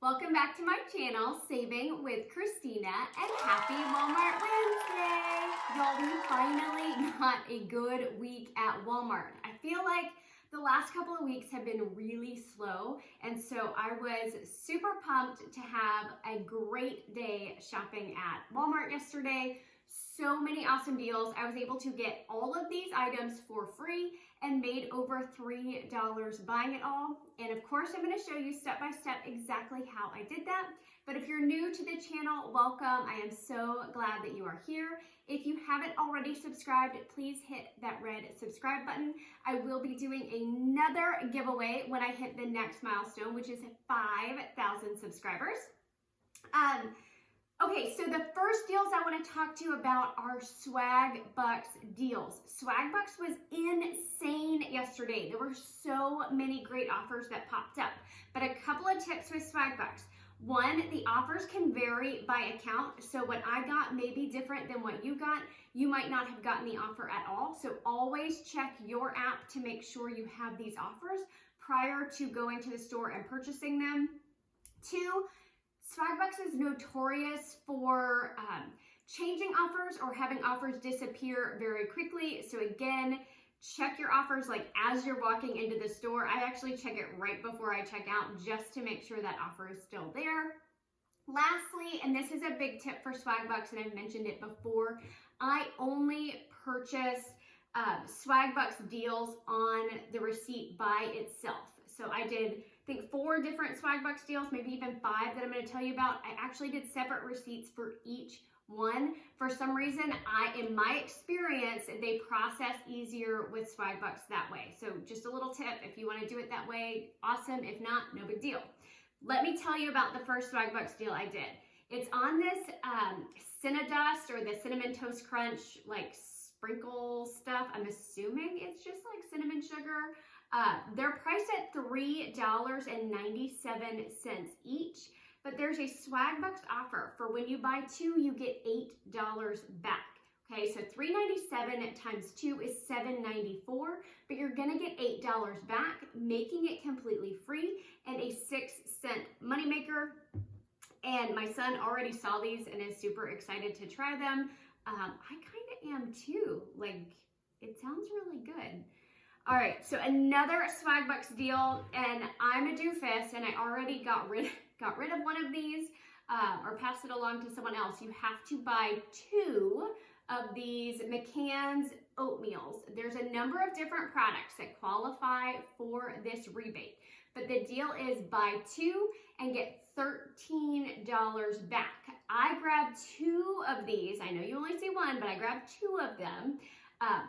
Welcome back to my channel, Saving with Christina, and happy Walmart Wednesday! Y'all, we finally got a good week at Walmart. I feel like the last couple of weeks have been really slow, and so I was super pumped to have a great day shopping at Walmart yesterday. So many awesome deals. I was able to get all of these items for free and made over $3 buying it all. And of course, I'm going to show you step by step exactly how I did that. But if you're new to the channel, welcome. I am so glad that you are here. If you haven't already subscribed, please hit that red subscribe button. I will be doing another giveaway when I hit the next milestone, which is 5,000 subscribers. Okay, so the first deals I want to talk to you about are Swagbucks Deals. Swagbucks was insane yesterday. There were so many great offers that popped up. But a couple of tips with Swagbucks. One, the offers can vary by account. So what I got may be different than what you got. You might not have gotten the offer at all. So always check your app to make sure you have these offers prior to going to the store and purchasing them. Two, Swagbucks is notorious for changing offers or having offers disappear very quickly. So again, check your offers like as you're walking into the store. I actually check it right before I check out just to make sure that offer is still there. Lastly, and this is a big tip for Swagbucks, and I've mentioned it before, I only purchase Swagbucks deals on the receipt by itself. So I did, I think, 4 different Swagbucks deals, maybe even 5 that I'm going to tell you about. I actually did separate receipts for each one. For some reason, in my experience, they process easier with Swagbucks that way. So just a little tip, if you want to do it that way, awesome. If not, no big deal. Let me tell you about the first Swagbucks deal I did. It's on this Cinnadust or the Cinnamon Toast Crunch, like sprinkle stuff. I'm assuming it's just like cinnamon sugar. They're priced at $3.97 each, but there's a Swagbucks offer for when you buy 2, you get $8 back. Okay, so $3.97 times 2 is $7.94, but you're gonna get $8 back, making it completely free and a 6-cent moneymaker. And my son already saw these and is super excited to try them. I kind of am too. Like, it sounds really good. All right, so another Swagbucks deal, and I'm a doofus, and I already got rid of one of these or passed it along to someone else. You have to buy 2 of these McCann's oatmeals. There's a number of different products that qualify for this rebate, but the deal is buy 2 and get $13 back. I grabbed 2 of these. I know you only see one, but I grabbed 2 of them.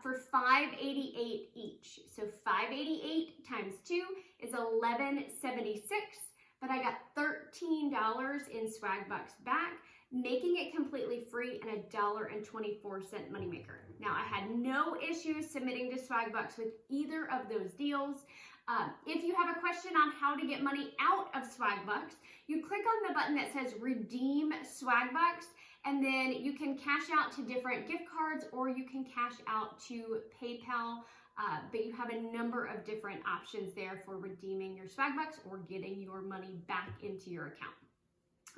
For $5.88 each. So $5.88 times 2 is $11.76, but I got $13 in Swagbucks back, making it completely free and a $1.24 moneymaker. Now, I had no issues submitting to Swagbucks with either of those deals. If you have a question on how to get money out of Swagbucks, you click on the button that says Redeem Swagbucks, and then you can cash out to different gift cards or you can cash out to PayPal, but you have a number of different options there for redeeming your Swagbucks or getting your money back into your account.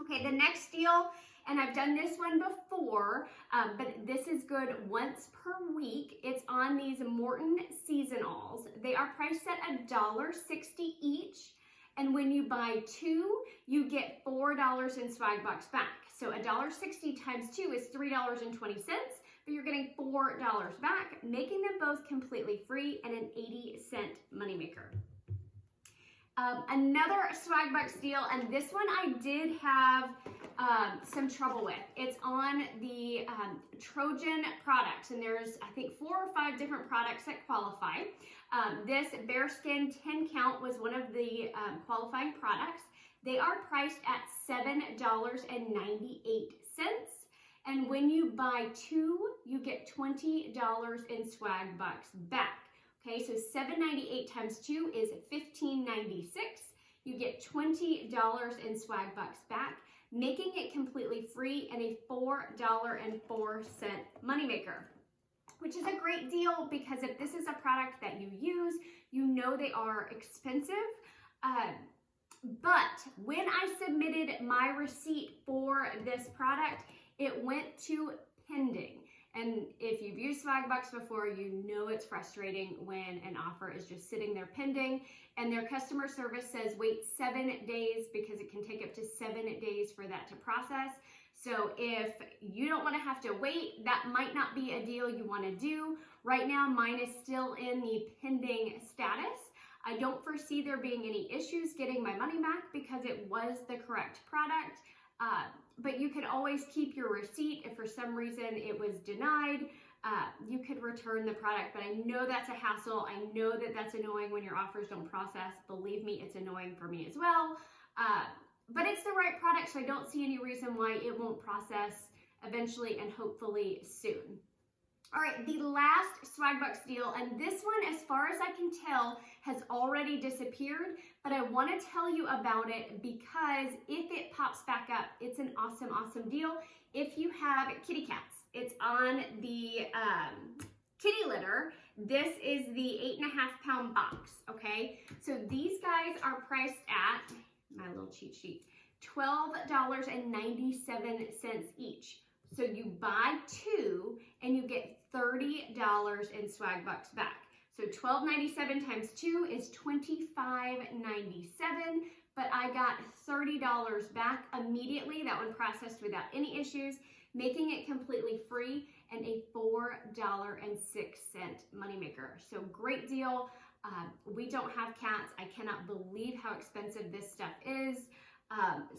Okay, the next deal, and I've done this one before, but this is good once per week. It's on these Morton Seasonals. They are priced at $1.60 each, and when you buy 2, you get $4 in Swagbucks back. So $1.60 times 2 is $3.20, but you're getting $4 back, making them both completely free and an 80-cent moneymaker. Another Swagbucks deal, and this one I did have some trouble with. It's on the Trojan products, and there's, I think, 4 or 5 different products that qualify. This Bearskin 10 count was one of the qualifying products. They are priced at $7.98, and when you buy 2, you get $20 in Swagbucks back. Okay, so $7.98 times 2 is $15.96. You get $20 in Swagbucks back, making it completely free and a $4.04 moneymaker, which is a great deal because if this is a product that you use, you know they are expensive. But when I submitted my receipt for this product, it went to pending. And if you've used Swagbucks before, you know it's frustrating when an offer is just sitting there pending and their customer service says wait 7 days because it can take up to 7 days for that to process. So if you don't want to have to wait, that might not be a deal you want to do. Right now, mine is still in the pending status. I don't foresee there being any issues getting my money back because it was the correct product. But you could always keep your receipt if for some reason it was denied. You could return the product, but I know that's a hassle. I know that that's annoying when your offers don't process. Believe me, it's annoying for me as well. But it's the right product, so I don't see any reason why it won't process eventually and hopefully soon. All right, the last Swagbucks deal, and this one, as far as I can tell, has already disappeared, but I want to tell you about it because if it pops back up, it's an awesome, awesome deal. If you have kitty cats, it's on the kitty litter. This is the 8.5-pound box, okay? So these guys are priced at, my little cheat sheet, $12.97 each. So you buy 2 and you get $30 in Swagbucks back. So $12.97 times 2 is $25.97, but I got $30 back immediately. That one processed without any issues, making it completely free and a $4.06 moneymaker. So great deal. We don't have cats. I cannot believe how expensive this stuff is.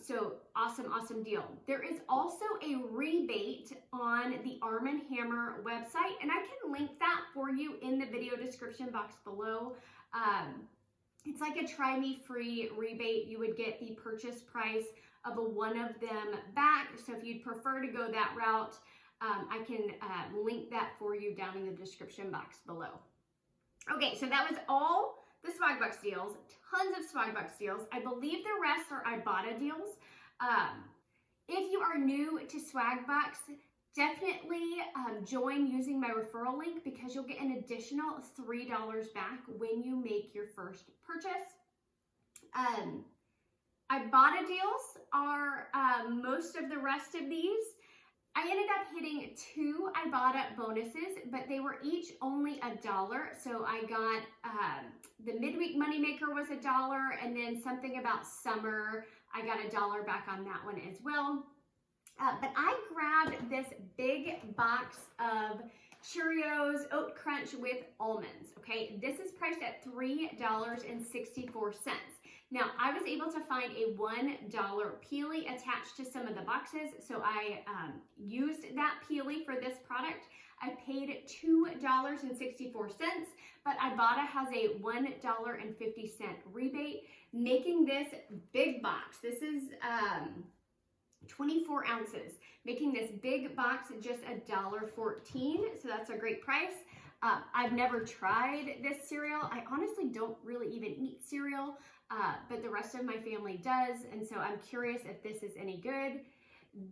So awesome, awesome deal. There is also a rebate on the Arm & Hammer website, and I can link that for you in the video description box below. It's like a try me free rebate. You would get the purchase price of one of them back. So if you'd prefer to go that route, I can link that for you down in the description box below. Okay, so that was all the Swagbucks deals, tons of Swagbucks deals. I believe the rest are Ibotta deals. If you are new to Swagbucks, definitely join using my referral link because you'll get an additional $3 back when you make your first purchase. Ibotta deals are most of the rest of these. I ended up hitting 2 Ibotta bonuses, but they were each only $1. So I got the midweek moneymaker was $1, and then something about summer, I got $1 back on that one as well. But I grabbed this big box of Cheerios Oat Crunch with almonds, okay? This is priced at $3.64. Now, I was able to find a $1 peely attached to some of the boxes, so I used that peely for this product. I paid $2.64, but Ibotta has a $1.50 rebate, making this big box. This is 24 ounces, making this big box just $1.14, so that's a great price. I've never tried this cereal. I honestly don't really even eat cereal, but the rest of my family does, and so I'm curious if this is any good.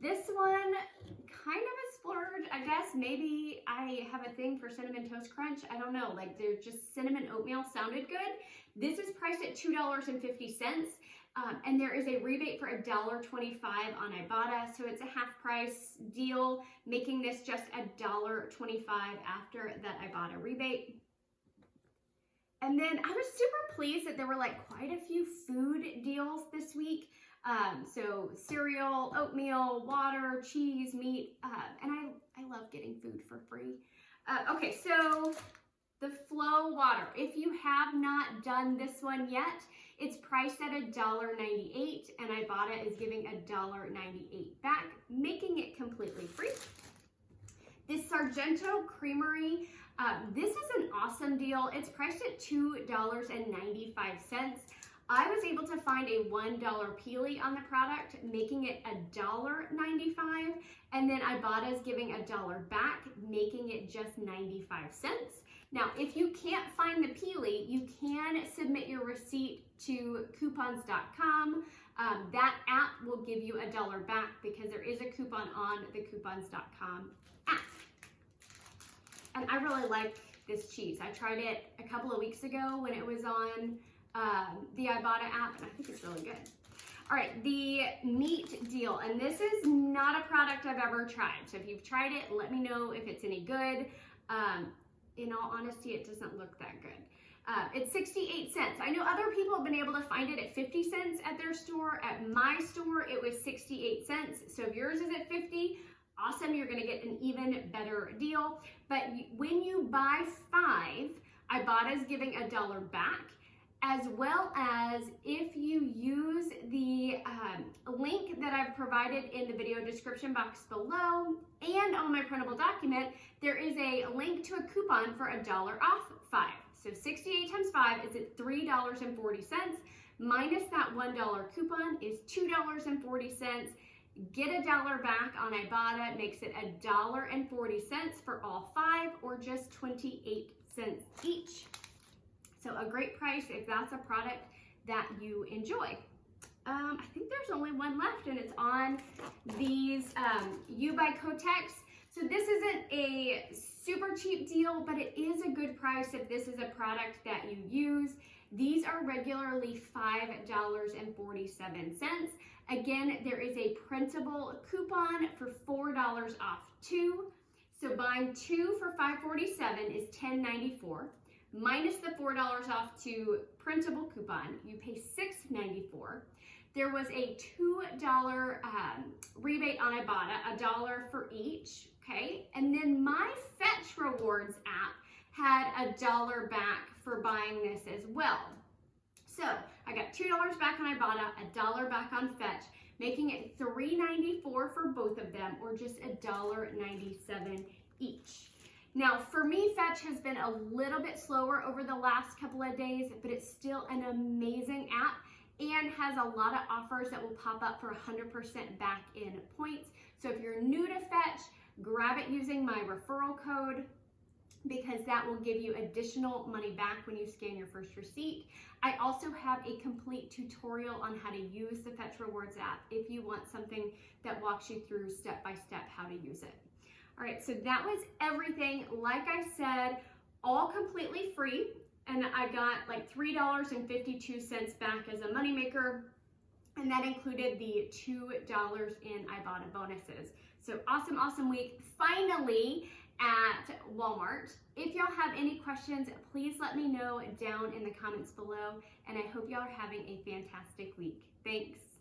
This one, kind of a splurge, I guess. Maybe I have a thing for Cinnamon Toast Crunch. I don't know, like they're just cinnamon oatmeal sounded good. This is priced at $2.50, and there is a rebate for $1.25 on Ibotta, so it's a half price deal, making this just $1.25 after that Ibotta rebate. And then I was super pleased that there were like quite a few food deals this week. So cereal, oatmeal, water, cheese, meat, and I love getting food for free. Okay, so the Flow water. If you have not done this one yet, it's priced at $1.98, and Ibotta is giving $1.98 back, making it completely free. This Sargento Creamery, this is an awesome deal. It's priced at $2.95. I was able to find a $1 peely on the product, making it $1.95, and then Ibotta is giving $1 back, making it just 95 cents. Now, if you can't find the peely, you can submit your receipt to coupons.com. That app will give you $1 back because there is a coupon on the coupons.com app. And I really like this cheese. I tried it a couple of weeks ago when it was on the Ibotta app, and I think it's really good. All right, the meat deal, and this is not a product I've ever tried. So if you've tried it, let me know if it's any good. In all honesty, it doesn't look that good. It's 68 cents. I know other people have been able to find it at 50 cents at their store. At my store, it was 68 cents. So if yours is at 50, awesome, you're gonna get an even better deal. But when you buy 5, Ibotta is giving $1 back, as well as if you use the link that I've provided in the video description box below and on my printable document, there is a link to a coupon for $1 off 5. So 68 times 5 is at $3.40. Minus that $1 coupon is $2.40. Get $1 back on Ibotta, makes it $1.40 for all 5, or just 28 cents each. So a great price if that's a product that you enjoy. I think there's only one left, and it's on these U by Kotex. So this isn't a super cheap deal, but it is a good price if this is a product that you use. These are regularly $5.47. Again, there is a printable coupon for $4 off 2. So buying 2 for $5.47 is $10.94. Minus the $4 off to printable coupon, you pay $6.94. There was a $2 rebate on Ibotta, $1 for each, okay? And then my Fetch Rewards app had $1 back for buying this as well. So I got $2 back on Ibotta, $1 back on Fetch, making it $3.94 for both of them, or just $1.97 each. Now, for me, Fetch has been a little bit slower over the last couple of days, but it's still an amazing app and has a lot of offers that will pop up for 100% back in points. So if you're new to Fetch, grab it using my referral code, because that will give you additional money back when you scan your first receipt. I also have a complete tutorial on how to use the Fetch Rewards app if you want something that walks you through step-by-step how to use it. All right, so that was everything. Like I said, all completely free, and I got like $3.52 back as a moneymaker, and that included the $2 in Ibotta bonuses. So awesome, awesome week. Finally at Walmart. If y'all have any questions, please let me know down in the comments below, and I hope y'all are having a fantastic week. Thanks.